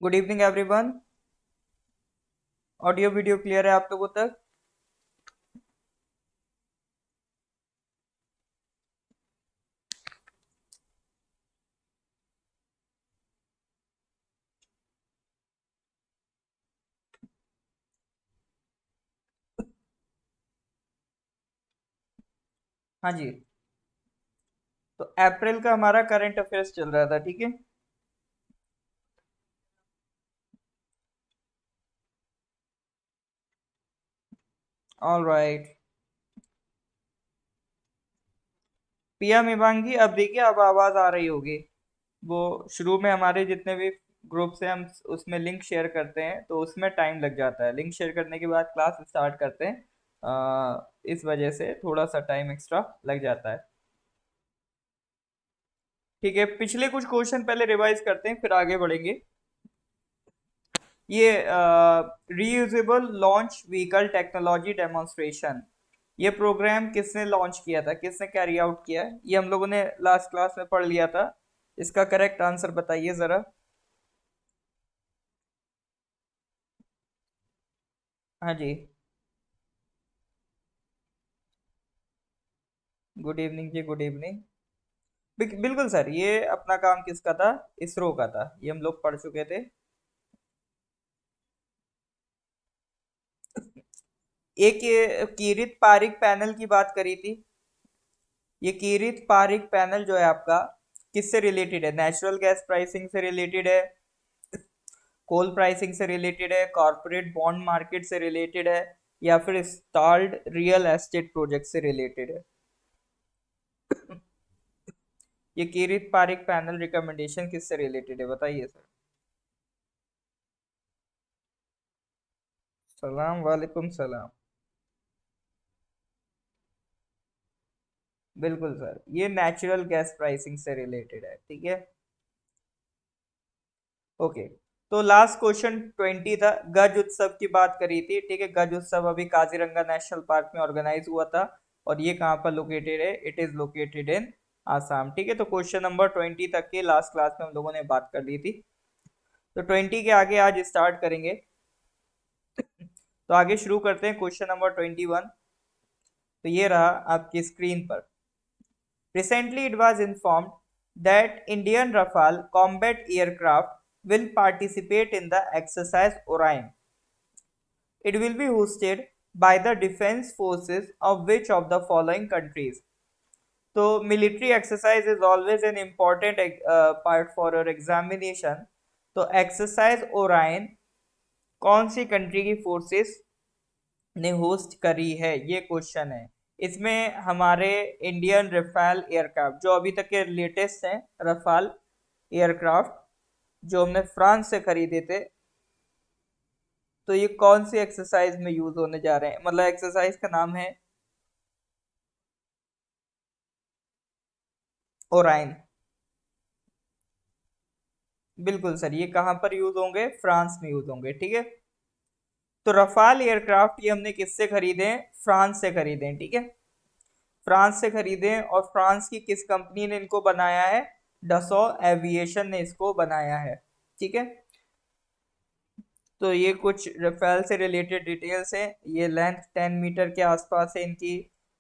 Good evening everyone. Audio video clear है आप लोगों तक? हाँ जी। तो अप्रैल का हमारा करंट अफेयर्स चल रहा था, ठीक है। All right. पिया मिवांगी, अब देखिए अब आवाज आ रही होगी। वो शुरू में हमारे जितने भी ग्रुप से हम उसमें लिंक शेयर करते हैं तो उसमें टाइम लग जाता है। लिंक शेयर करने के बाद क्लास स्टार्ट करते हैं। इस वजह से थोड़ा सा टाइम एक्स्ट्रा लग जाता है। ठीक है, पिछले कुछ क्वेश्चन पहले रिवाइज करते हैं फिर आगे बढ़ेंगे। ये reusable launch vehicle technology demonstration, ये प्रोग्राम किसने लॉन्च किया था, किसने कैरी आउट किया है, ये हम लोगों ने लास्ट क्लास में पढ़ लिया था। इसका करेक्ट आंसर बताइए जरा। हाँ जी। गुड इवनिंग जी, गुड इवनिंग। बिल्कुल सर, ये अपना काम किसका था? इसरो का था, ये हम लोग पढ़ चुके थे। एक ये किरित पारिक पैनल की बात करी थी। ये किरित पारिक पैनल जो है आपका, किससे रिलेटेड है? नेचुरल गैस प्राइसिंग से रिलेटेड है, कोल प्राइसिंग से रिलेटेड है, कॉर्पोरेट बॉन्ड मार्केट से रिलेटेड है, या फिर स्टॉल्ड रियल एस्टेट प्रोजेक्ट से रिलेटेड है? ये किरित पारिक पैनल रिकमेंडेशन किससे रिलेटेड है, बताइए सर। सलाम वालेकुम सलाम। बिल्कुल सर, ये नेचुरल गैस प्राइसिंग से रिलेटेड है, ठीक है। ओके। तो लास्ट क्वेश्चन 20 था, गज उत्सव की बात करी थी, ठीक है। गज उत्सव अभी काजीरंगा नेशनल पार्क में ऑर्गेनाइज हुआ था। और ये कहाँ पर लोकेटेड है? It is located in Assam, ठीक है। तो क्वेश्चन नंबर 20 तक की लास्ट क्लास में हम लोगों ने बात कर ली थी। तो 20 के आगे आज स्टार्ट करेंगे। तो आगे शुरू करते हैं क्वेश्चन नंबर 21। तो ये रहा आपकी स्क्रीन पर। Recently, it was informed that Indian Rafale combat aircraft will participate in the exercise Orion. It will be hosted by the defense forces of which of the following countries? So, military exercise is always an important part for your examination. तो exercise Orion कौन सी country की forces ने host करी है, ये question है। इसमें हमारे इंडियन रफाल एयरक्राफ्ट जो अभी तक के लेटेस्ट हैं, रफाल एयरक्राफ्ट जो हमने फ्रांस से खरीदे थे, तो ये कौन सी एक्सरसाइज में यूज होने जा रहे हैं? मतलब एक्सरसाइज का नाम है ओराइन। बिल्कुल सर, ये कहाँ पर यूज होंगे? फ्रांस में यूज होंगे, ठीक है। तो रफाल एयरक्राफ्ट ये हमने किससे खरीदे हैं? फ्रांस से खरीदे हैं, ठीक है। फ्रांस से खरीदे हैं, और फ्रांस की किस कंपनी ने इनको बनाया है? डसो एविएशन ने इसको बनाया है, ठीक है। तो ये कुछ रफेल से रिलेटेड डिटेल्स हैं। ये लेंथ 10 मीटर के आसपास है इनकी।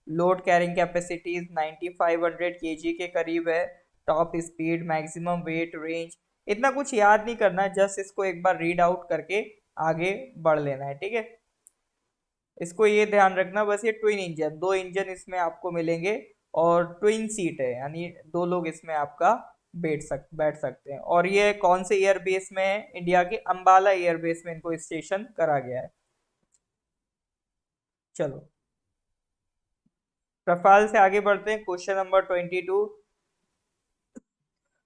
लोड कैरिंग कैपेसिटीज 9500 kg के करीब है। Top speed, maximum weight, range, इतना कुछ याद नहीं करना, जस्ट इसको एक बार रीड आउट करके आगे बढ़ लेना है, ठीक है। इसको ये ध्यान रखना बस, ये ट्विन इंजन, दो इंजन इसमें आपको मिलेंगे। और ट्विन सीट है, यानी दो लोग इसमें आपका बैठ सकते हैं। और ये कौन से एयरबेस में है? इंडिया के अंबाला एयरबेस में इनको स्टेशन करा गया है। चलो, रफाल से आगे बढ़ते हैं। Question number 22।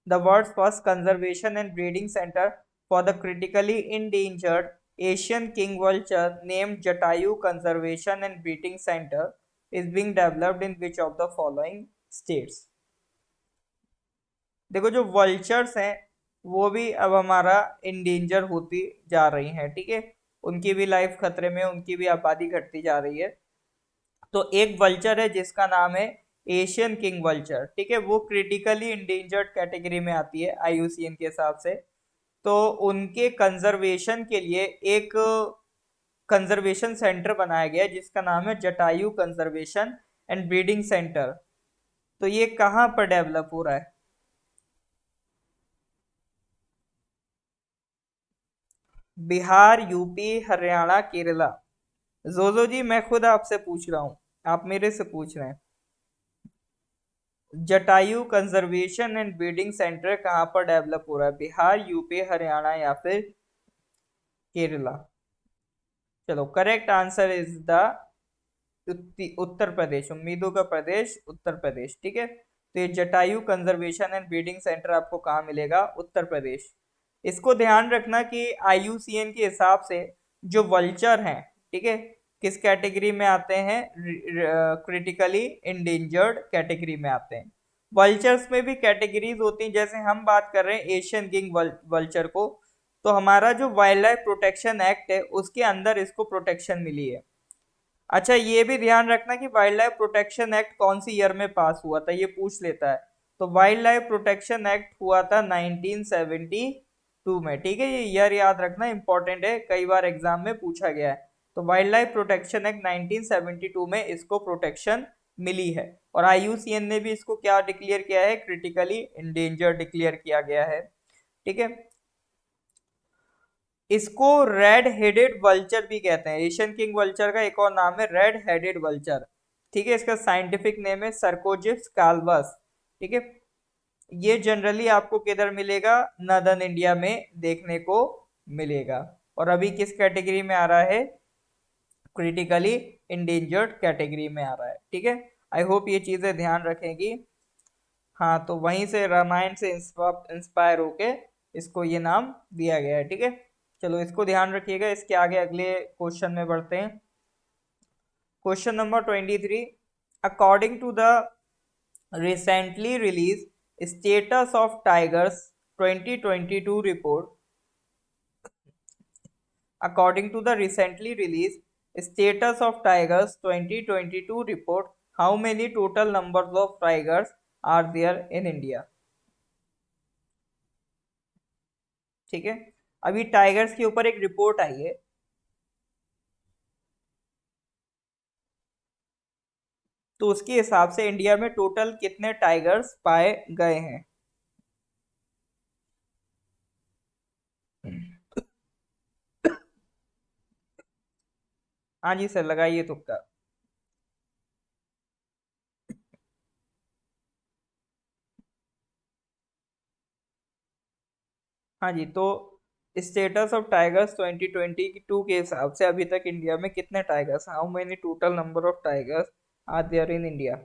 The world's first conservation and breeding centre for the critically endangered Asian king vulture named Jatayu conservation and breeding centre is being developed in which of the following states? देखो, जो vultures हैं वो भी अब हमारा endanger होती जा रही हैं, ठीक है। उनकी भी लाइफ खतरे में, उनकी भी आबादी घटती जा रही है। तो एक वल्चर है जिसका नाम है एशियन किंग वल्चर, ठीक है। वो क्रिटिकली इंडेंजर्ड कैटेगरी में आती है आईयूसीएन के हिसाब से। तो उनके कंजर्वेशन के लिए एक कंजर्वेशन सेंटर बनाया गया है जिसका नाम है Jatayu conservation and breeding centre. तो ये कहाँ पर डेवलप हो रहा है? बिहार, यूपी, हरियाणा, केरला। जोजो जी, मैं खुद आपसे पूछ रहा हूँ, आप मेरे से पूछ रहे हैं। Jatayu conservation and breeding centre कहाँ पर डेवलप हो रहा है? बिहार, यूपी, हरियाणा या फिर केरला? चलो, correct answer is the Uttar Pradesh, उम्मीदों का प्रदेश उत्तर प्रदेश। ठीक है, तो ये Jatayu conservation and breeding centre आपको कहाँ मिलेगा? उत्तर प्रदेश। इसको ध्यान रखना कि आईयूसीएन के हिसाब से जो वल्चर हैं, ठीक है, किस कैटेगरी में आते हैं? क्रिटिकली इंडेंजर्ड कैटेगरी में आते हैं। वल्चर्स में भी कैटेगरीज होती हैं, जैसे हम बात कर रहे हैं एशियन किंग वल्चर को, तो हमारा जो वाइल्ड लाइफ प्रोटेक्शन एक्ट है उसके अंदर इसको प्रोटेक्शन मिली है। अच्छा, ये भी ध्यान रखना कि वाइल्ड लाइफ प्रोटेक्शन एक्ट कौन सी ईयर में पास हुआ था, ये पूछ लेता है। तो वाइल्ड लाइफ प्रोटेक्शन एक्ट हुआ था 1972 में। ठीक है, ये ईयर याद रखना इंपॉर्टेंट है, कई बार एग्जाम में पूछा गया है। तो वाइल्ड लाइफ प्रोटेक्शन एक्ट 1972 में इसको प्रोटेक्शन मिली है। और आईयूसीएन ने भी इसको क्या डिक्लेयर किया है? क्रिटिकली इंडेंजर डिक्लेयर किया गया है। ठीक है, इसको रेड हेडेड वल्चर भी कहते हैं। एशियन किंग वल्चर का एक और नाम है रेड हेडेड वल्चर। ठीक है, इसका साइंटिफिक नेम है सर्कोजिप्स काल्वस। ठीक है, ये जनरली आपको किधर मिलेगा? नदर्न इंडिया में देखने को मिलेगा। और अभी किस कैटेगरी में आ रहा है? क्रिटिकली इंडेंजर्ड कैटेगरी में आ रहा है। ठीक है, आई होप ये चीजें ध्यान रखेंगी। हाँ, तो वहीं से रामायण से इंस्पायर होके इसको ये नाम दिया गया है। ठीक है, चलो इसको ध्यान रखिएगा। इसके आगे अगले क्वेश्चन में बढ़ते हैं। Question number 23, according to the recently release status of tigers 2022 report, according to the recently released status of tigers 2022 report, how many total numbers of tigers are there in India? ठीक है, अभी tigers के ऊपर एक report आई है, तो उसके हिसाब से इंडिया में टोटल कितने टाइगर्स पाए गए हैं? हाँ जी सर, लगाइए तुक्का। हाँ जी, तो स्टेटस ऑफ टाइगर्स 2022 के हिसाब से अभी तक इंडिया में कितने tigers, how many total number of tigers are there in India?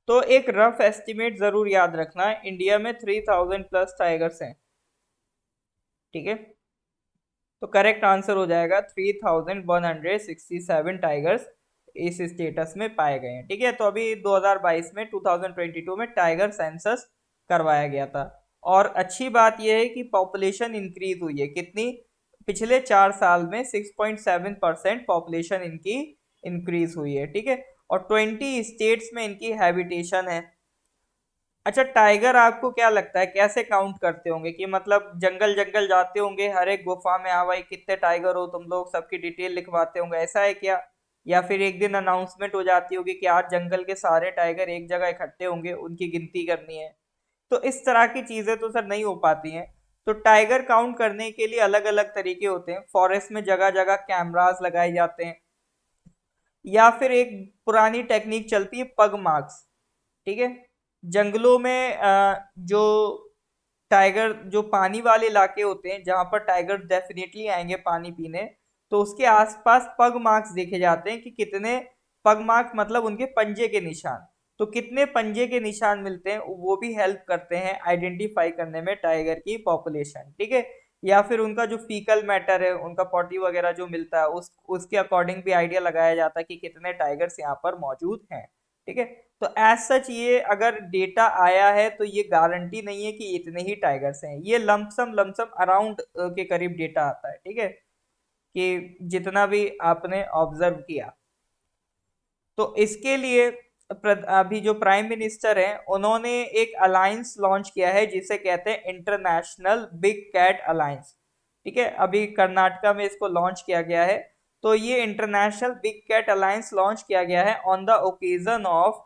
तो एक रफ एस्टिमेट जरूर याद रखना है, इंडिया में 3000 प्लस टाइगर्स हैं। ठीक है, तो करेक्ट आंसर हो जाएगा 3167 टाइगर्स इस स्टेटस में पाए गए हैं। ठीक है, तो अभी 2022 में 2022 में टाइगर सेंसस करवाया गया था। और अच्छी बात यह है कि पॉपुलेशन इंक्रीज हुई है। कितनी? पिछले 4 साल में 6.7% पॉपुलेशन इनकी इंक्रीज हुई है। ठीक है, और 20 स्टेट्स में इनकी हैबिटेशन है। अच्छा, टाइगर आपको क्या लगता है कैसे काउंट करते होंगे? कि मतलब जंगल जंगल जाते होंगे, हर एक गुफा में, हाँ भाई कितने टाइगर हो तुम लोग, सबकी डिटेल लिखवाते होंगे, ऐसा है क्या? या फिर एक दिन अनाउंसमेंट हो जाती होगी कि आज जंगल के सारे टाइगर एक जगह इकट्ठे होंगे, उनकी गिनती करनी है। तो इस तरह की चीजें तो सर नहीं हो पाती हैं। तो टाइगर काउंट करने के लिए अलग अलग तरीके होते हैं। फॉरेस्ट में जगह जगह कैमरास लगाए जाते हैं, या फिर एक पुरानी टेक्निक चलती है पग मार्क्स। ठीक है, जंगलों में जो टाइगर, जो पानी वाले इलाके होते हैं जहां पर टाइगर डेफिनेटली आएंगे पानी पीने, तो उसके आसपास पग मार्क्स देखे जाते हैं कि कितने पग मार्क, मतलब उनके पंजे के निशान, तो कितने पंजे के निशान मिलते हैं, वो भी हेल्प करते हैं आइडेंटिफाई करने में टाइगर की पॉपुलेशन। ठीक है, या फिर उनका जो फीकल मैटर है, उनका पॉटी वगैरह जो मिलता है, उसके अकॉर्डिंग भी आइडिया लगाया जाता है कि कितने टाइगर्स यहाँ पर मौजूद हैं। ठीक है, तो एज सच ये अगर डेटा आया है तो ये गारंटी नहीं है कि इतने ही टाइगर्स हैं, ये लमसम लमसम अराउंड के करीब डेटा आता है। ठीक है, कि जितना भी आपने ऑब्जर्व किया, तो इसके लिए अभी जो प्राइम मिनिस्टर हैं उन्होंने एक अलायंस लॉन्च किया है जिसे कहते हैं इंटरनेशनल बिग कैट अलायंस। ठीक है, अभी कर्नाटका में इसको लॉन्च किया गया है। तो ये international big cat alliance launch किया गया है on the occasion of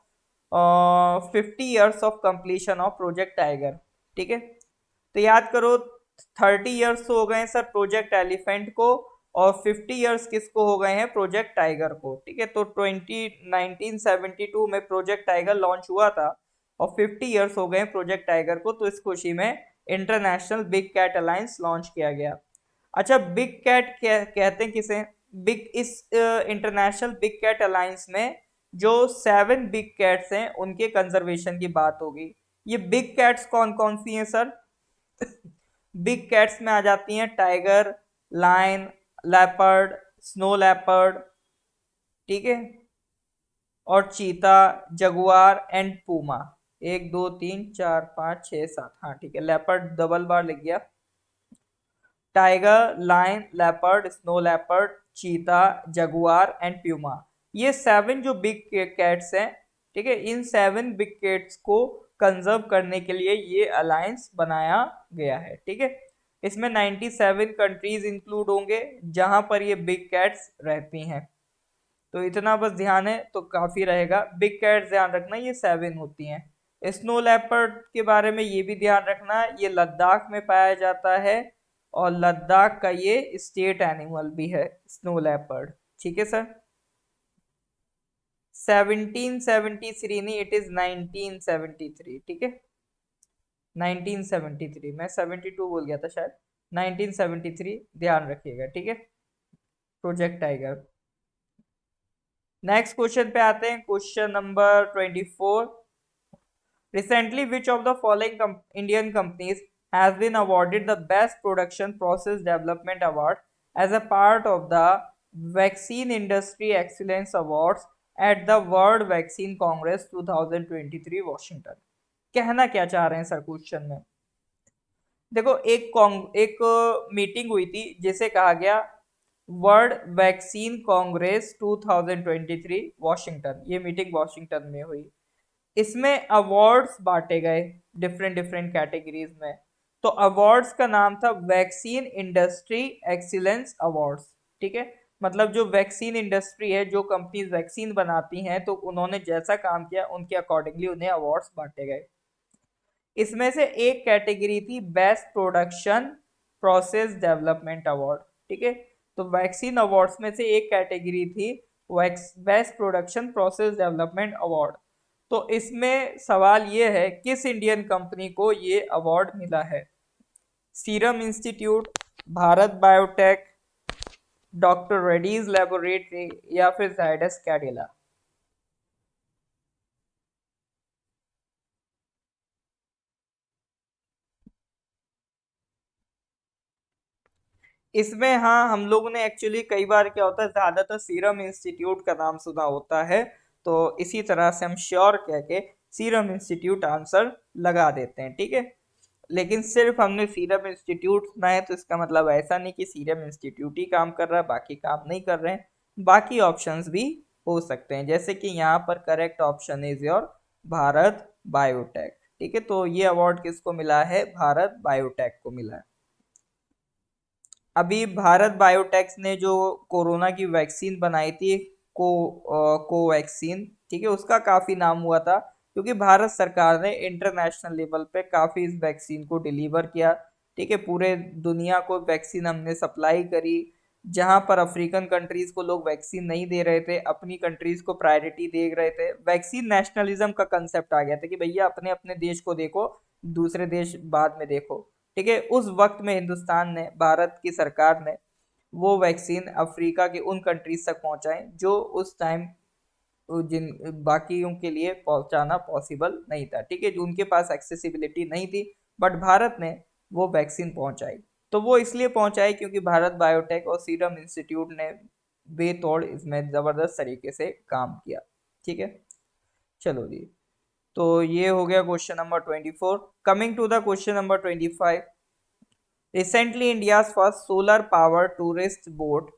50 years of completion of project tiger. ठीक है, तो याद करो 30 ईयर्स तो हो गए हैं सर प्रोजेक्ट एलिफेंट को, और 50 ईयर्स किसको हो गए हैं, प्रोजेक्ट टाइगर को। ठीक है, तो 1972 में प्रोजेक्ट टाइगर लॉन्च हुआ था और 50 ईयर्स हो गए हैं प्रोजेक्ट टाइगर को, तो इस खुशी में international big cat alliance launch किया गया। अच्छा, बिग कैट कहते हैं किसे, बिग इस इंटरनेशनल बिग कैट अलायंस में जो 7 बिग कैट्स हैं उनके कंजर्वेशन की बात होगी। ये बिग कैट्स कौन कौन सी हैं सर? बिग कैट्स में आ जाती हैं tiger, lion, leopard, snow leopard, ठीक है, और चीता, जगुआर एंड पूमा। 1 2 3 4 5 6 7, हाँ ठीक है, लेपर्ड डबल बार लिख गया। Tiger, lion, leopard, snow leopard, cheetah, jaguar and puma, ये 7 जो बिग कैट्स हैं। ठीक है, इन 7 बिग कैट्स को कंजर्व करने के लिए ये अलायंस बनाया गया है। ठीक है, इसमें 97 कंट्रीज इंक्लूड होंगे जहां पर ये बिग कैट्स रहती हैं। तो इतना बस ध्यान है तो काफी रहेगा। बिग कैट्स ध्यान रखना ये 7 होती हैं। स्नो लेपर्ड के बारे में ये भी ध्यान रखना, ये लद्दाख में पाया जाता है और लद्दाख का ये स्टेट एनिमल भी है स्नो लेपर्ड। ठीक है सर, 1773 नहीं, इट इज 1973। ठीक है, 1973, मैं 72 बोल गया था शायद, 1973 ध्यान रखिएगा। ठीक है, प्रोजेक्ट टाइगर। नेक्स्ट क्वेश्चन पे आते हैं, question number 24। Recently, which of the following Indian companies has been awarded the Best Production Process Development Award as a part of the Vaccine Industry Excellence Awards at the World Vaccine Congress 2023 Washington? कहना क्या चाह रहे हैं sir question में? देखो, एक meeting हुई थी जिसे कहा गया वर्ल्ड वैक्सीन कांग्रेस 2023 वॉशिंगटन। ये मीटिंग वॉशिंगटन में हुई। इसमें अवार्ड्स बांटे गए डिफरेंट डिफरेंट कैटेगरीज में। तो अवार्ड्स का नाम था वैक्सीन इंडस्ट्री एक्सीलेंस अवार्ड्स। ठीक है, मतलब जो वैक्सीन इंडस्ट्री है, जो कंपनीज वैक्सीन बनाती हैं, तो उन्होंने जैसा काम किया उनके अकॉर्डिंगली उन्हें अवार्ड्स बांटे गए। इसमें से एक कैटेगरी थी best production process development award. ठीक है, तो वैक्सीन अवार्ड्स में से एक कैटेगरी थी best production process development award. तो इसमें सवाल ये है किस इंडियन कंपनी को ये अवार्ड मिला है? Serum institute, Bharat biotech, doctor Reddy's laboratory या फिर जायडस कैडिला? इसमें हाँ, हम लोगों ने एक्चुअली कई बार क्या होता है, ज्यादातर सीरम इंस्टीट्यूट का नाम सुना होता है, तो इसी तरह से हम श्योर कह के सीरम इंस्टीट्यूट आंसर लगा देते हैं। ठीक है, लेकिन सिर्फ हमने सीरम इंस्टीट्यूट सुना है तो इसका मतलब ऐसा नहीं कि सीरम इंस्टीट्यूट ही काम कर रहा है बाकी काम नहीं कर रहे हैं, बाकी ऑप्शंस भी हो सकते हैं। जैसे कि यहाँ पर correct option is your Bharat biotech. ठीक है, तो ये अवार्ड किसको मिला है? भारत बायोटेक को मिला है। अभी भारत बायोटेक्स ने जो कोरोना की वैक्सीन बनाई थी, कोवैक्सीन, ठीक है, उसका काफी नाम हुआ था क्योंकि भारत सरकार ने इंटरनेशनल लेवल पे काफी इस वैक्सीन को डिलीवर किया। ठीक है, पूरे दुनिया को वैक्सीन हमने सप्लाई करी। जहां पर अफ्रीकन कंट्रीज को लोग वैक्सीन नहीं दे रहे थे, अपनी कंट्रीज को प्रायोरिटी दे रहे थे। वैक्सीन नेशनलिज्म का कंसेप्ट आ गया था कि भैया अपने अपने देश को देखो, दूसरे देश बाद में देखो। ठीक है, उस वक्त में हिंदुस्तान ने, भारत की सरकार ने वो वैक्सीन अफ्रीका के उन कंट्रीज तक पहुंचाए जो उस टाइम जिन बाकियों के लिए पहुंचाना पॉसिबल नहीं था। ठीक है, जो उनके पास एक्सेसिबिलिटी नहीं थी, बट भारत ने वो वैक्सीन पहुंचाई। तो वो इसलिए पहुंचाई क्योंकि भारत बायोटेक और सीरम इंस्टीट्यूट ने बेतौड़ इसमें जबरदस्त तरीके से काम किया। ठीक है, चलो जी, तो ये हो गया question number 24। Coming to the question number 25। Recently, India's first solar-powered tourist boat,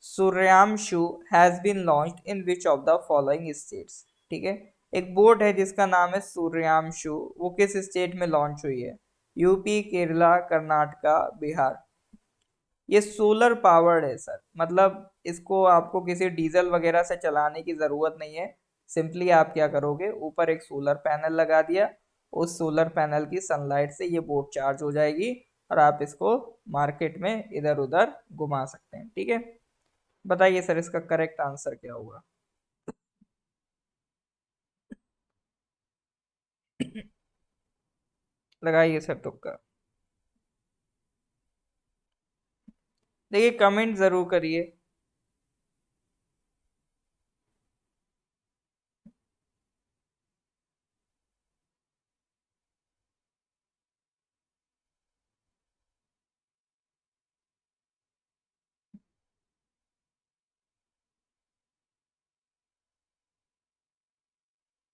Suryamshu, has been launched in which of the following states? ठीक है, एक बोट है जिसका नाम है सूर्यांशु, वो किस स्टेट में लॉन्च हुई है? यूपी, केरला, कर्नाटका, बिहार। ये सोलर पावर्ड है सर, मतलब इसको आपको किसी डीजल वगैरह से चलाने की जरूरत नहीं है। सिंपली आप क्या करोगे, ऊपर एक सोलर पैनल लगा दिया, उस सोलर पैनल की सनलाइट से ये बोट चार्ज हो जाएगी और आप इसको मार्केट में इधर उधर घुमा सकते हैं। ठीक है, बताइए सर इसका करेक्ट आंसर क्या होगा? लगाइए सर तुक्का। देखिए कमेंट जरूर करिए।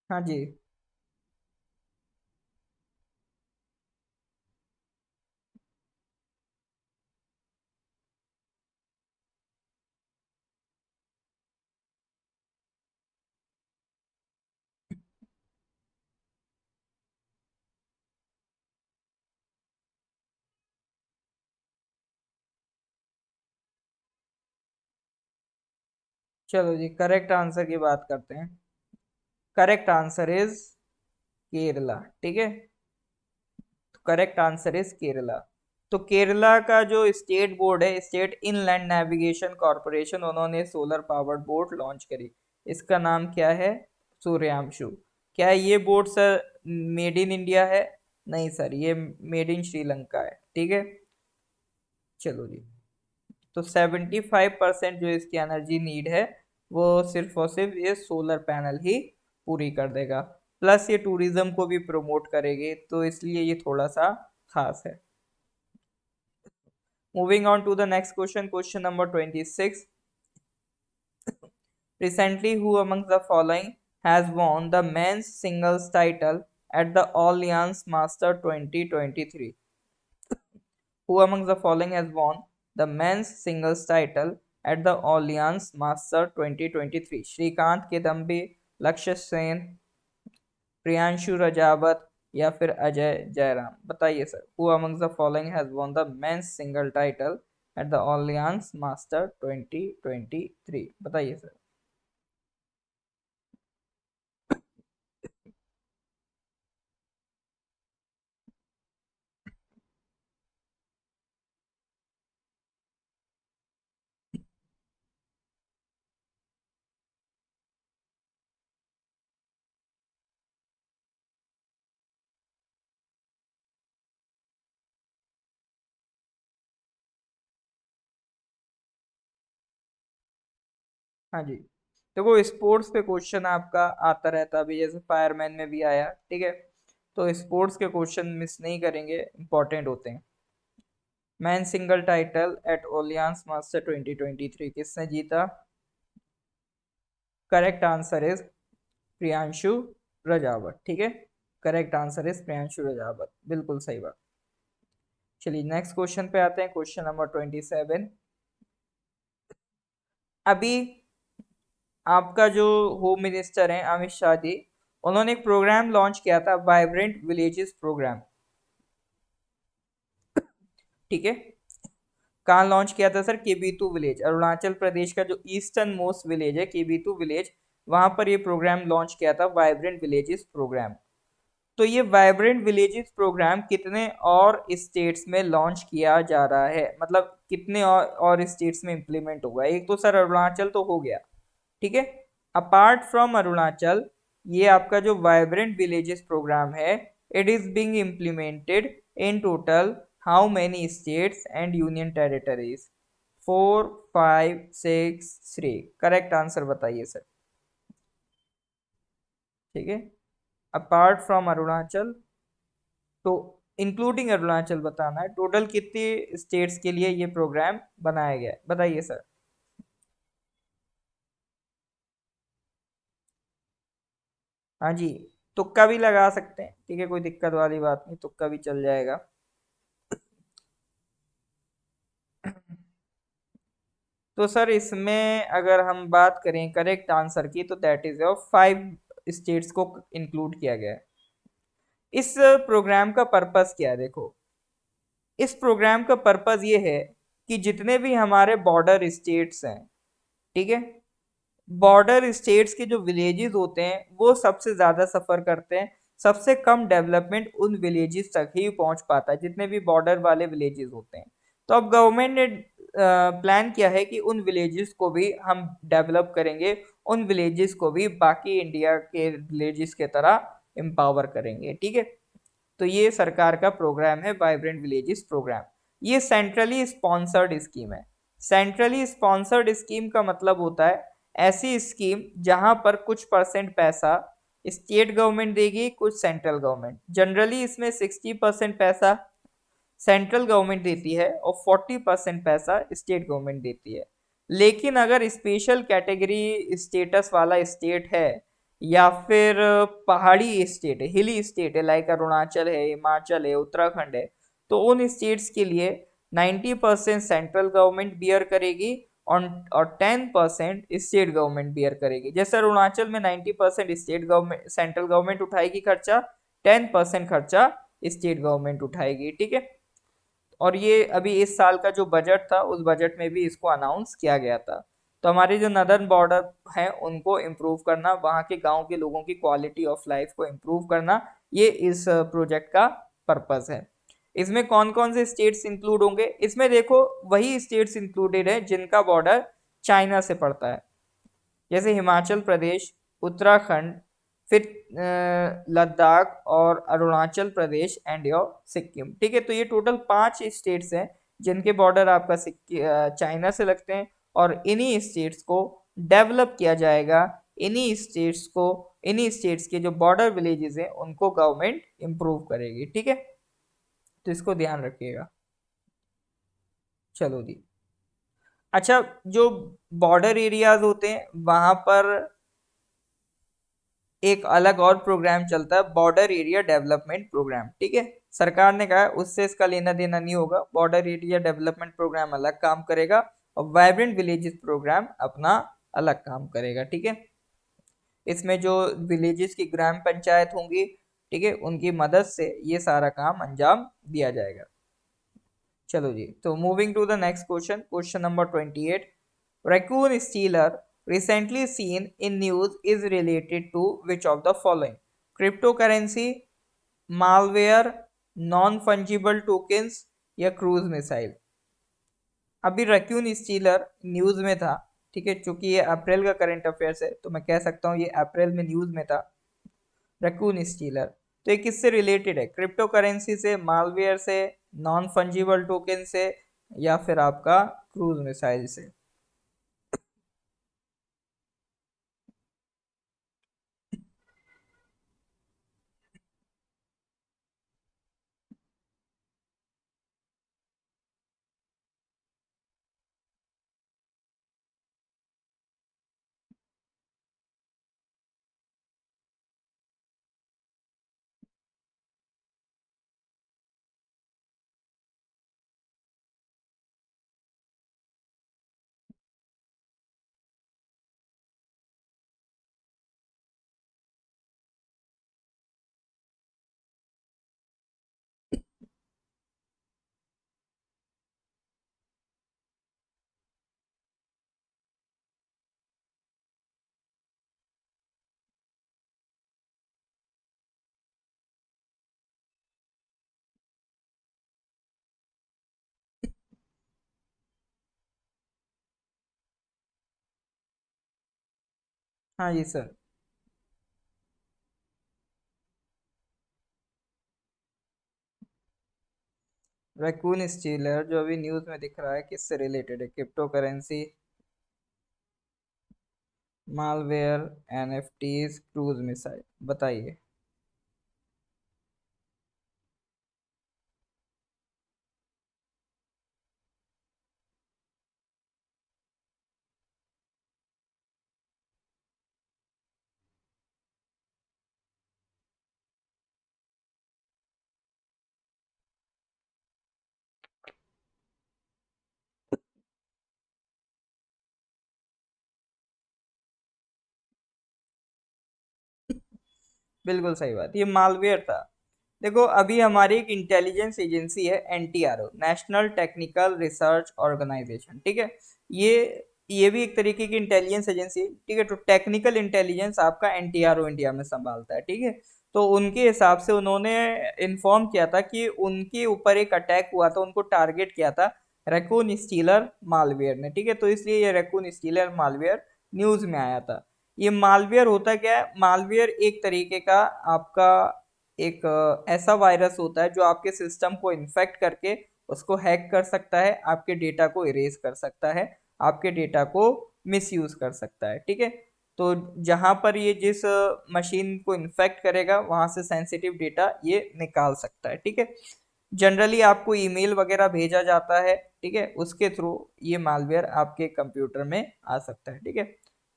हाँ जी। चलो जी, करेक्ट आंसर की बात करते हैं। Correct answer is Kerala. ठीक है, करेक्ट आंसर इज केरला। तो केरला का जो स्टेट बोर्ड है, स्टेट इनलैंड नेविगेशन कॉरपोरेशन, उन्होंने सोलर पावर्ड बोट लॉन्च करी। इसका नाम क्या है? सूर्यांशु। क्या ये boat sir made in India है? नहीं सर, ये मेड इन श्रीलंका है। ठीक है, चलो जी। तो 75% जो इसकी एनर्जी नीड है, वो सिर्फ और सिर्फ ये सोलर पैनल ही पूरी कर देगा। प्लस ये टूरिज्म को भी प्रमोट करेगी, तो इसलिए ये थोड़ा सा खास है। Moving on to the next question, question number 26. Recently, who among the following has won the men's singles title at the Allianz Master 2023? Who among the following has won the men's singles title at the Allianz Master 2023? Shrikant Kidambi, लक्ष्य सेन, प्रियांशु रजावत या फिर अजय जयराम। बताइए sir, who among the following has won the men's single title at the Orleans master 2023? बताइए sir. हाँ जी, तो वो sports पे question आपका आता रहता है, अभी जैसे फायरमैन में भी आया। ठीक है, तो स्पोर्ट्स के क्वेश्चन मिस नहीं करेंगे, इंपॉर्टेंट होते हैं। Man single title at Orleans master 2023 किसने जीता? Correct answer is Priyanshu Rajawat. ठीक है, correct answer is Priyanshu Rajawat, बिल्कुल सही बात। चलिए नेक्स्ट क्वेश्चन पे आते हैं, क्वेश्चन नंबर 27। अभी आपका जो होम मिनिस्टर हैं अमित शाह जी, उन्होंने एक प्रोग्राम लॉन्च किया था, वाइब्रेंट विलेजेस प्रोग्राम। ठीक है, कहाँ लॉन्च किया था सर? केबीतू विलेज, अरुणाचल प्रदेश का जो ईस्टर्न मोस्ट विलेज है केबीतू विलेज, वहां पर ये प्रोग्राम लॉन्च किया था, वाइब्रेंट विलेजेस प्रोग्राम। तो ये वाइब्रेंट विलेजेस प्रोग्राम कितने और स्टेट्स में लॉन्च किया जा रहा है, मतलब कितने और स्टेट्स में इंप्लीमेंट होगा? एक तो सर अरुणाचल तो हो गया। ठीक है, अपार्ट फ्रॉम अरुणाचल, ये आपका जो वाइब्रेंट विलेजेस प्रोग्राम है, it is being implemented in total how many states and union territories? 4, 5, 6, 3। Correct answer बताइए सर। ठीक है, अपार्ट फ्रॉम अरुणाचल, तो इंक्लूडिंग अरुणाचल बताना है, टोटल कितनी स्टेट्स के लिए ये प्रोग्राम बनाया गया है? बताइए सर। हाँ जी, तुक्का भी लगा सकते हैं, ठीक है, कोई दिक्कत वाली बात नहीं, तुक्का भी चल जाएगा। तो सर इसमें अगर हम बात करें करेक्ट आंसर की, तो दैट इज योर 5 स्टेट्स को इंक्लूड किया गया है। इस प्रोग्राम का पर्पस क्या है, देखो, इस प्रोग्राम का पर्पस ये है कि जितने भी हमारे बॉर्डर स्टेट्स हैं, ठीक है, बॉर्डर स्टेट्स के जो विलेजेस होते हैं वो सबसे ज्यादा सफर करते हैं। सबसे कम डेवलपमेंट उन विलेजेस तक ही पहुंच पाता है, जितने भी बॉर्डर वाले विलेजेस होते हैं। तो अब गवर्नमेंट ने प्लान किया है कि उन विलेजेस को भी हम डेवलप करेंगे, उन विलेजेस को भी बाकी इंडिया के विलेजेस के तरह एम्पावर करेंगे, ठीक है। तो ये सरकार का प्रोग्राम है, वाइब्रेंट विलेजेस प्रोग्राम। ये सेंट्रली स्पॉन्सर्ड स्कीम है। सेंट्रली स्पॉन्सर्ड स्कीम का मतलब होता है ऐसी स्कीम जहां पर कुछ परसेंट पैसा स्टेट गवर्नमेंट देगी, कुछ सेंट्रल गवर्नमेंट। जनरली इसमें 60% पैसा सेंट्रल गवर्नमेंट देती है और 40% पैसा स्टेट गवर्नमेंट देती है। लेकिन अगर स्पेशल कैटेगरी स्टेटस वाला स्टेट है या फिर पहाड़ी स्टेट है, हिली स्टेट है, लाइक अरुणाचल है, हिमाचल है, उत्तराखंड है, तो उन स्टेट्स के लिए 90% सेंट्रल गवर्नमेंट बियर करेगी और 10% स्टेट गवर्नमेंट बियर करेगी। जैसे अरुणाचल में 90% स्टेट गवर्नमेंट सेंट्रल गवर्नमेंट उठाएगी खर्चा, 10% खर्चा स्टेट गवर्नमेंट उठाएगी, ठीक है। और ये अभी इस साल का जो बजट था उस बजट में भी इसको अनाउंस किया गया था। तो हमारे जो नदर्न बॉर्डर है उनको इम्प्रूव करना, वहाँ के गांव के लोगों की क्वालिटी ऑफ लाइफ को इम्प्रूव करना, ये इस प्रोजेक्ट का पर्पस है। इसमें कौन कौन से स्टेट्स इंक्लूड होंगे, इसमें देखो वही स्टेट्स इंक्लूडेड है जिनका बॉर्डर चाइना से पड़ता है, जैसे हिमाचल प्रदेश, उत्तराखंड, फिर लद्दाख और अरुणाचल प्रदेश एंड योर सिक्किम, ठीक है। तो ये टोटल 5 स्टेट्स हैं जिनके बॉर्डर आपका चाइना से लगते हैं, और इन्हीं स्टेट्स को डेवलप किया जाएगा। इन्हीं स्टेट्स के जो बॉर्डर विलेजेस हैं उनको गवर्नमेंट इंप्रूव करेगी, ठीक है। तो इसको ध्यान रखिएगा। चलो जी। अच्छा, जो बॉर्डर एरियाज होते हैं वहां पर एक अलग और प्रोग्राम चलता है, बॉर्डर एरिया डेवलपमेंट प्रोग्राम, ठीक है। सरकार ने कहा है उससे इसका लेना देना नहीं होगा, बॉर्डर एरिया डेवलपमेंट प्रोग्राम अलग काम करेगा और वाइब्रेंट विलेजेस प्रोग्राम अपना अलग काम करेगा, ठीक है। इसमें जो विलेजेस की ग्राम पंचायत होंगी, ठीक है, उनकी मदद से ये सारा काम अंजाम दिया जाएगा। चलो जी, तो moving to the next question, question number 28। Raccoon stealer recently seen in news is related to which of the following? Cryptocurrency, malware, non-fungible tokens या क्रूज मिसाइल। अभी रैक्यून स्टीलर न्यूज में था, ठीक है, चूंकि ये अप्रैल का करंट अफेयर्स है तो मैं कह सकता हूँ ये अप्रैल में न्यूज में था। रैक्यून स्टीलर, तो ये किससे रिलेटेड है? क्रिप्टो करेंसी से, मालवेयर से, नॉन फंजिबल टोकन से या फिर आपका क्रूज मिसाइल से। हाँ जी सर। रैकून स्टीलर जो अभी न्यूज में दिख रहा है किससे रिलेटेड है? Crypto currency, malware, NFTs, cruise missile, बताइए। बिल्कुल सही बात, ये मालवेयर था। देखो अभी हमारी एक इंटेलिजेंस एजेंसी है NTRO, national technical research organisation, ठीक है। ये ये भी एक तरीके की इंटेलिजेंस एजेंसी है, ठीक है। तो टेक्निकल इंटेलिजेंस आपका एनटीआरओ इंडिया में संभालता है, ठीक है। तो उनके हिसाब से उन्होंने इन्फॉर्म किया था कि उनके ऊपर एक अटैक हुआ था, उनको टारगेट किया था रैकून स्टीलर मालवेयर ने, ठीक है। तो इसलिए ये रैकून स्टीलर मालवेयर न्यूज में आया था। ये मालवेयर होता क्या है? मालवेयर एक तरीके का आपका एक ऐसा वायरस होता है जो आपके सिस्टम को इन्फेक्ट करके उसको हैक कर सकता है, आपके डेटा को इरेज कर सकता है, आपके डेटा को मिसयूज कर सकता है, ठीक है। तो जहां पर ये जिस मशीन को इन्फेक्ट करेगा वहां से सेंसिटिव डेटा ये निकाल सकता है, ठीक है। जनरली आपको ईमेल वगैरह भेजा जाता है, ठीक है, उसके थ्रू ये मालवेयर आपके कंप्यूटर में आ सकता है, ठीक है।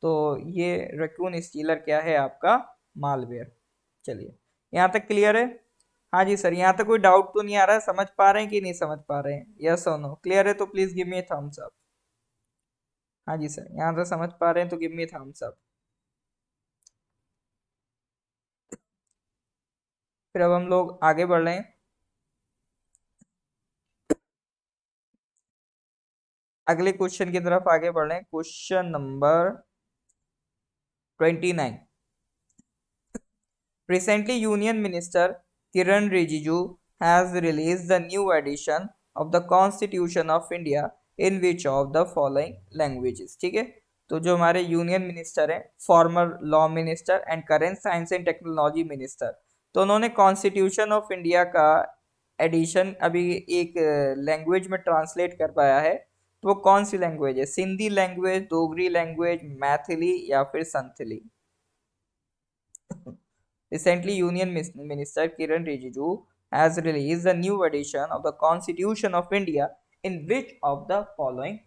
तो ये रैकून स्टीलर क्या है? आपका मालवेयर। चलिए, यहाँ तक क्लियर है? हाँ जी सर, यहाँ तक कोई डाउट तो नहीं आ रहा है? समझ पा रहे हैं कि नहीं समझ पा रहे हैं? यस और नो? क्लियर है तो please give me thumbs up. हाँ जी सर, यहाँ तक समझ पा रहे हैं तो गिव मी थम्स अप। फिर अब हम लोग आगे बढ़ रहे हैं, अगले क्वेश्चन की तरफ आगे बढ़ रहे हैं। Question number 29। Recently, Union Minister Kiran Rijiju has released the new edition of the Constitution of India in which of the following languages, ठीक है। तो जो हमारे यूनियन मिनिस्टर हैं, former law minister and current science and technology minister, तो उन्होंने constitution of India का addition अभी एक लैंग्वेज में ट्रांसलेट कर पाया है। तो वो कौन सी लैंग्वेज है? सिंधी लैंग्वेज, डोगरी लैंग्वेज, मैथिली या फिर Santhali? Recently, Union Minister Kiran Rijiju has released a new edition of the Constitution of India in which of the following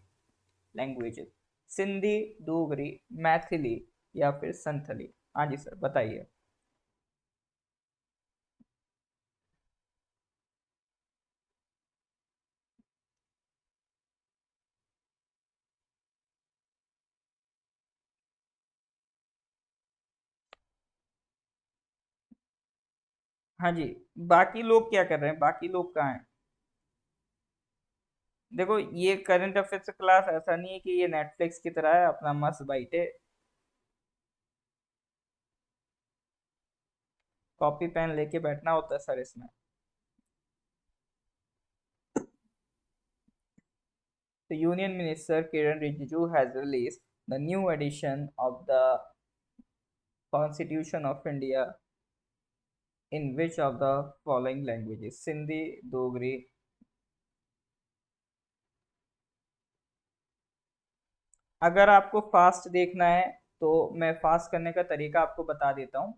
languages? Sindhi, Dogri, Maithili या फिर संथली? हाँ जी सर, बताइए। हाँ जी। बाकी लोग क्या कर रहे हैं? बाकी लोग कहाँ हैं? देखो, ये करंट अफेयर्स क्लास ऐसा नहीं है कि ये नेटफ्लिक्स की तरह है अपना मस्त बैठे कॉपी पेन लेके बैठना होता है सर इसमें। The Union Minister Kiran Rijiju has released the new edition of the Constitution of India in which of the following languages? Sindhi, Dogri। अगर आपको फास्ट देखना है तो मैं फास्ट करने का तरीका आपको बता देता हूँ।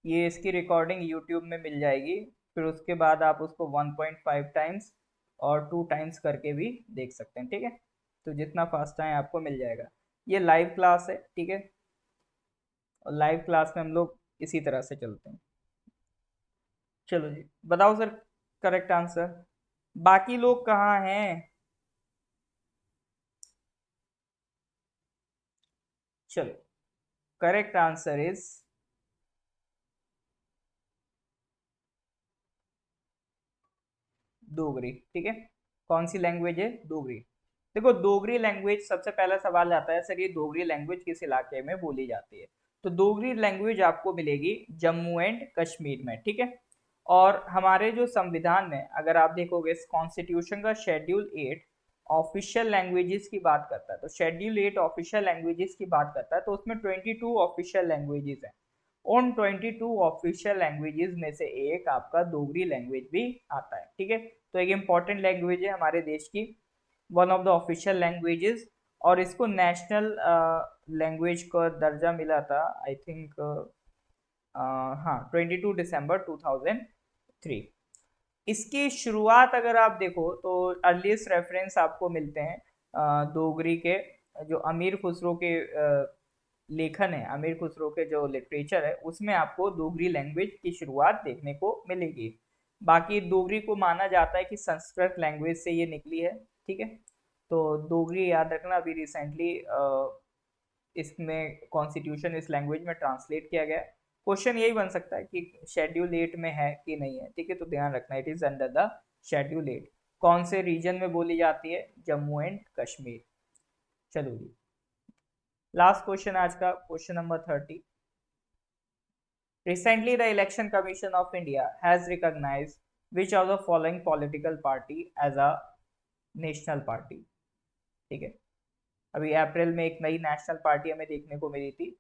ये इसकी रिकॉर्डिंग यूट्यूब में मिल जाएगी, फिर उसके बाद आप उसको 1.5 टाइम्स और 2 टाइम्स करके भी देख सकते हैं, ठीक है। तो जितना फास्ट चाहें आपको मिल जाएगा। ये लाइव क्लास है, ठीक है। और लाइव क्लास में हम लोग इसी तरह से चलते हैं। चलो जी, बताओ सर करेक्ट आंसर। बाकी लोग कहाँ हैं? चलो, करेक्ट आंसर इज डोगरी, ठीक है। कौन सी लैंग्वेज है? डोगरी। देखो, डोगरी लैंग्वेज, सबसे पहला सवाल आता है सर ये डोगरी लैंग्वेज किस इलाके में बोली जाती है? तो डोगरी लैंग्वेज आपको मिलेगी जम्मू एंड कश्मीर में, ठीक है। और हमारे जो संविधान में अगर आप देखोगे, कॉन्स्टिट्यूशन का शेड्यूल 8 ऑफिशियल लैंग्वेजेस की बात करता है। तो शेड्यूल 8 ऑफिशियल लैंग्वेजेस की बात करता है, तो उसमें 22 ऑफिशियल लैंग्वेजेस हैं। उन 22 ऑफिशियल लैंग्वेजेस में से एक आपका डोगरी लैंग्वेज भी आता है, ठीक है। तो एक इम्पॉर्टेंट लैंग्वेज है हमारे देश की, one of the official languages. और इसको नेशनल लैंग्वेज का दर्जा मिला था, आई थिंक, हाँ, 22 दिसंबर 2003। इसकी शुरुआत अगर आप देखो तो अर्लीस्ट रेफरेंस आपको मिलते हैं डोगरी के, जो अमीर खुसरो के लेखन है, अमीर खुसरो के जो लिटरेचर है उसमें आपको डोगरी लैंग्वेज की शुरुआत देखने को मिलेगी। बाकी डोगरी को माना जाता है कि संस्कृत लैंग्वेज से ये निकली है, ठीक है। तो डोगरी याद रखना, अभी रिसेंटली इसमें कॉन्स्टिट्यूशन इस लैंग्वेज में ट्रांसलेट किया गया है। क्वेश्चन यही बन सकता है कि शेड्यूल 8 में है कि नहीं है, ठीक है, तो ध्यान रखना it is under the schedule 8। कौन से रीजन में बोली जाती है? जम्मू एंड कश्मीर। चलो जी, लास्ट क्वेश्चन आज का, question number 30। Recently, the Election Commission of India has recognized which of the following political party as a national party? ठीक है, अभी अप्रैल में एक नई नेशनल पार्टी हमें देखने को मिली थी।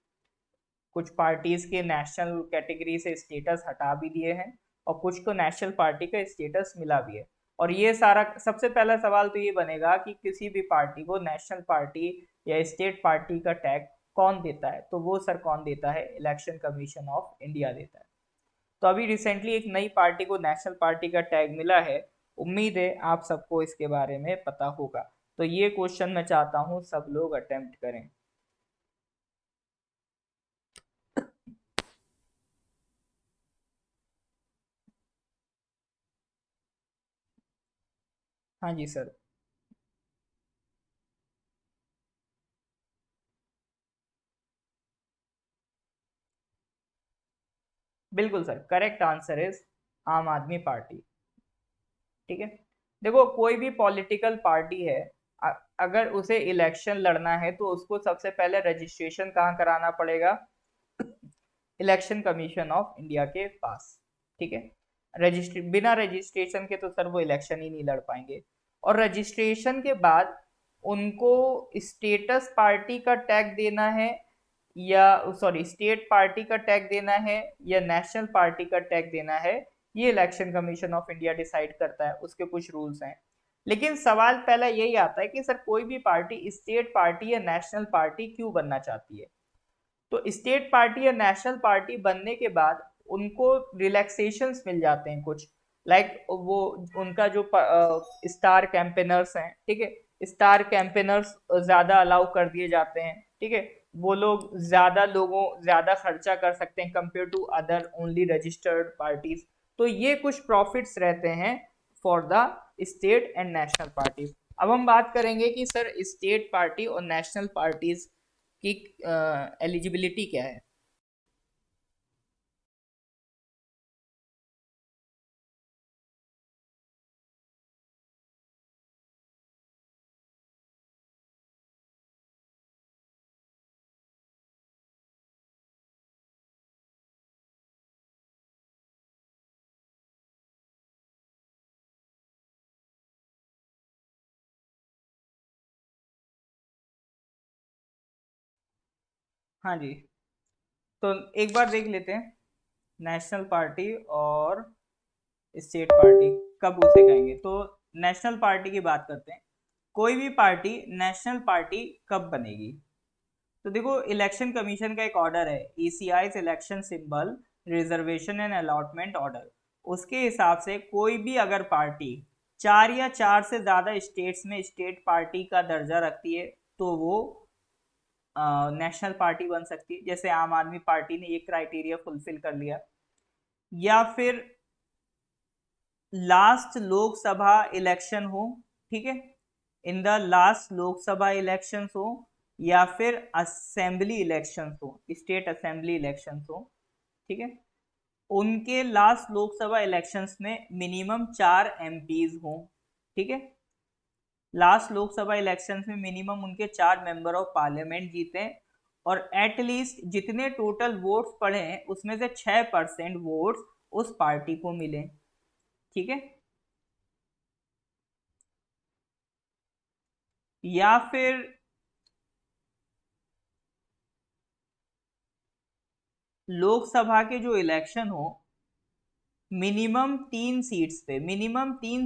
कुछ पार्टीज के नेशनल कैटेगरी से स्टेटस हटा भी दिए हैं और कुछ को नेशनल पार्टी का स्टेटस मिला भी है। और ये सारा, सबसे पहला सवाल तो ये बनेगा कि किसी भी पार्टी को नेशनल पार्टी या स्टेट पार्टी का टैग कौन देता है? तो वो सर कौन देता है? इलेक्शन कमीशन ऑफ इंडिया देता है। तो अभी रिसेंटली एक नई पार्टी को नेशनल पार्टी का टैग मिला है। उम्मीद है आप सबको इसके बारे में पता होगा। तो ये क्वेश्चन मैं चाहता हूँ सब लोग अटेम्प्ट करें। हाँ जी सर। बिल्कुल सर, करेक्ट आंसर इज आम आदमी पार्टी। ठीक है, देखो कोई भी पॉलिटिकल पार्टी है, अगर उसे इलेक्शन लड़ना है तो उसको सबसे पहले रजिस्ट्रेशन कहाँ कराना पड़ेगा? इलेक्शन कमीशन ऑफ इंडिया के पास। ठीक है, बिना रजिस्ट्रेशन के तो सर वो इलेक्शन ही नहीं लड़ पाएंगे। और रजिस्ट्रेशन के बाद उनको स्टेटस पार्टी का टैग देना है, या सॉरी स्टेट पार्टी का टैग देना है या नेशनल पार्टी का टैग देना है, ये election commission of India decide करता है। उसके कुछ रूल्स हैं। लेकिन सवाल पहला यही आता है कि सर कोई भी पार्टी स्टेट पार्टी या नेशनल पार्टी क्यों बनना चाहती है? तो स्टेट पार्टी या नेशनल पार्टी बनने के बाद उनको रिलैक्सेशंस मिल जाते हैं कुछ, लाइक वो उनका जो स्टार कैंपेनर्स हैं, ठीक है, स्टार कैंपेनर्स ज्यादा अलाउ कर दिए जाते हैं। ठीक है, वो लोग ज्यादा खर्चा कर सकते हैं compare to other only registered parties. तो ये कुछ प्रॉफिट्स रहते हैं for the state and national parties. अब हम बात करेंगे कि सर स्टेट पार्टी और नेशनल पार्टीज की एलिजिबिलिटी क्या है। हाँ जी, तो एक बार देख लेते हैं नेशनल पार्टी और स्टेट पार्टी कब उसे कहेंगे। तो नेशनल पार्टी की बात करते हैं। कोई भी पार्टी नेशनल पार्टी कब बनेगी? तो देखो इलेक्शन कमीशन का एक ऑर्डर है, ECI election symbol reservation and allotment order. उसके हिसाब से कोई भी अगर पार्टी चार या चार से ज्यादा स्टेट्स में स्टेट पार्टी का दर्जा रखती है तो वो नेशनल पार्टी बन सकती है। जैसे आम आदमी पार्टी ने ये क्राइटेरिया फुलफिल कर लिया। या फिर लास्ट लोकसभा इलेक्शन हो, ठीक है, in the last Lok Sabha elections हो, या फिर असेंबली इलेक्शंस हो, स्टेट असेंबली इलेक्शंस हो, ठीक है, उनके लास्ट लोकसभा इलेक्शंस में मिनिमम 4 एमपीज हो। ठीक है, लास्ट लोकसभा इलेक्शंस में मिनिमम उनके 4 मेंबर ऑफ पार्लियामेंट जीते, और एटलीस्ट जितने टोटल वोट्स पड़े हैं उसमें से 6% वोट्स उस पार्टी को मिले। ठीक है, या फिर लोकसभा के जो इलेक्शन हो, मिनिमम तीन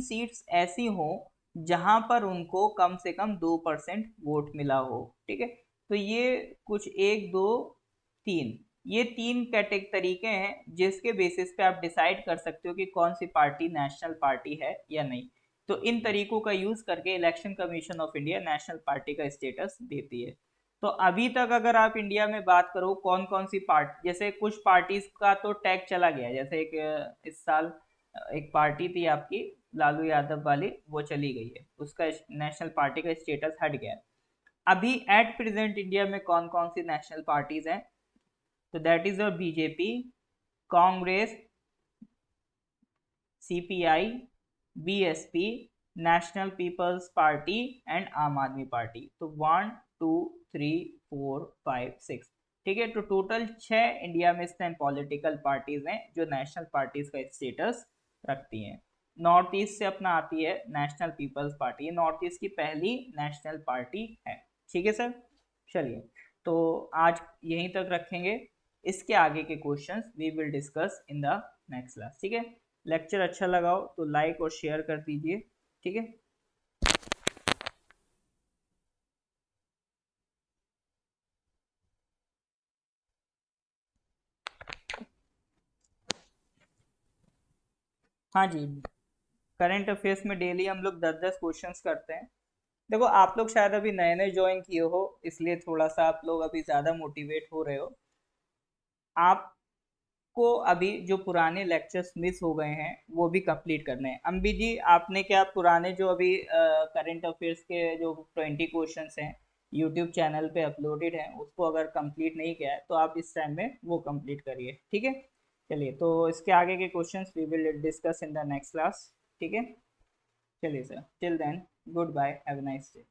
सीट्स ऐसी हो जहां पर उनको कम से कम 2% वोट मिला हो। ठीक है, तो ये कुछ एक दो तीन, ये तीन कैटेग तरीके हैं जिसके बेसिस पे आप डिसाइड कर सकते हो कि कौन सी पार्टी नेशनल पार्टी है या नहीं। तो इन तरीकों का यूज करके election commission of India national party का स्टेटस देती है। तो अभी तक अगर आप इंडिया में बात करो कौन कौन सी पार्टी, जैसे कुछ पार्टीज का तो टैग चला गया है, जैसे एक इस साल एक पार्टी थी आपकी लालू यादव वाली, वो चली गई है, उसका नेशनल पार्टी का स्टेटस हट गया है। अभी एट प्रेजेंट इंडिया में कौन कौन सी नेशनल पार्टीज हैं? तो that is your BJP, Congress, CPI, BSP, national people's party and Aam Aadmi party. तो 1 2 3 4 5 6, ठीक है। तो टोटल 6 इंडिया में स्टैंड पॉलिटिकल पार्टीज हैं जो नेशनल पार्टीज का स्टेटस रखती हैं। नॉर्थ ईस्ट से अपना आती है national people's party, north east की पहली नेशनल पार्टी है, ठीक है सर। चलिए, तो आज यहीं तक रखेंगे, इसके आगे के questions we will discuss in the next class, ठीक है। लेक्चर अच्छा लगा हो तो लाइक और शेयर कर दीजिए, ठीक है। हाँ जी, करंट अफेयर्स में डेली हम लोग 10-10 क्वेश्चंस करते हैं। देखो, आप लोग शायद अभी नए नए ज्वाइन किए हो, इसलिए थोड़ा सा आप लोग अभी ज़्यादा मोटिवेट हो रहे हो। आपको अभी जो पुराने लेक्चर्स मिस हो गए हैं वो भी कंप्लीट करने हैं। अम्बी जी, आपने क्या पुराने जो अभी करंट अफेयर्स के जो 20 क्वेश्चंस हैं यूट्यूब चैनल पे अपलोडेड हैं, उसको अगर कंप्लीट नहीं किया है तो आप इस टाइम में वो कंप्लीट करिए, ठीक है। चलिए, तो इसके आगे के questions we will discuss in the next class, ठीक है। चलिए sir, till then, goodbye, have a nice day.